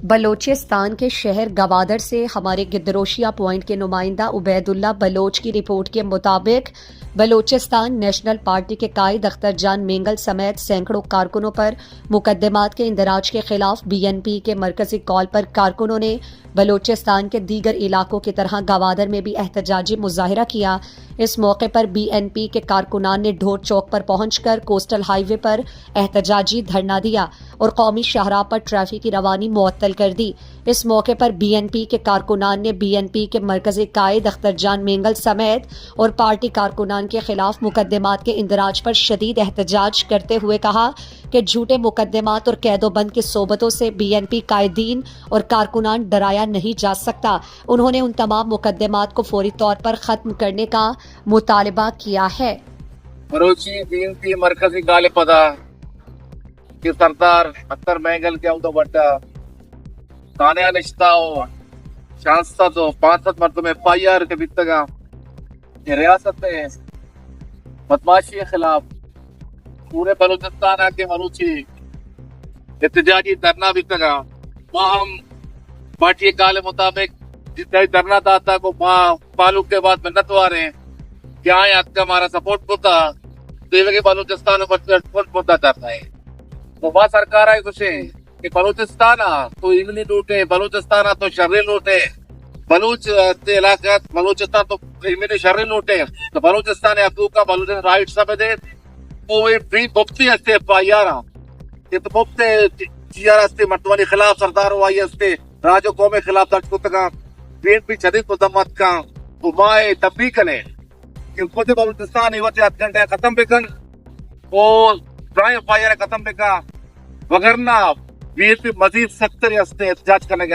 बलोचिस्तान के शहर गवादर से हमारे गिद्दरोशिया पॉइंट के नुमाइंदा उबैदुल्ला बलोच की रिपोर्ट के मुताबिक बलोचिस्तान नेशनल पार्टी के कायद अख्तर जान मेंगल समेत सैकड़ों कारकुनों पर मुकदमात के इंदराज के खिलाफ बीएनपी के मरकजी कॉल पर कारकुनों ने बलोचिस्तान के दीगर इलाकों की तरह गवादर में भी एहतजाजी मुजाहिरा किया। इस मौके पर बीएनपी के कारकुनान ने ढोर चौक पर पहुंचकर कोस्टल हाईवे पर एहतजाजी धरना दिया और कौमी शाहराह पर ट्रैफिक की रवानी मुअत्तल कर दी। इस मौके पर बीएनपी के कारकुनान ने बीएनपी के मरकजी कायद अख्तर जान मेंगल समेत और पार्टी कारकुनान के खिलाफ मुकदमात के इंदराज पर शदीद एहतजाज करते हुए कहा कि झूठे मुकदमात और कैदोबंद की सोबतों से बीएनपी कायदीन और कारकुनान डराया नहीं जा सकता। उन्होंने उन तमाम मुकदमात को फौरी तौर पर खत्म करने का मुतालबा किया है। बलोची बीएनपी मरकजी गाले पदा कि सरदार अख्तर मेंगल के अवधो बट्टा तानिया निश्ताओ शांसद 65 मरतबे FIR के बितगा ये रियासत में बदमाशी के खिलाफ पूरे बलूचिस्तान के बलूची एहतजाजी धरना बितगा हम पार्टी काले मुताबिक जितना धरना दाता को मालूम के बाद मिन्नत वारे क्या आपका हमारा सपोर्ट होता तो ये बलूचिस्तान सपोर्ट होता चाहता है तो वहाँ सरकार है कुछ कि बलूचिस्तान तो इमली लूटे बलूचिस्तान तो शर्री लूटे बलूच इलाका बलूचिस्तान तो इमली शर्री लूटे तो बलूचिस्तान का बलूचिस्तान राइट सब दे वो फ्री मुफ्ती असते FIR ये तो मुफ्ते GR असते मर्तवानी खिलाफ सरदार वाई असते राजो कौमे खिलाफ दर्ज कुतगा बीएनपी शदीद मुदम्मत का उमाए तब्बी कने कि खुद बलूचिस्तान ये वक्त 8 घंटे खत्म बेकन और प्राइम FIR खत्म बेका वगरना बीएनपी मजीद सख्त एहतजाज करने की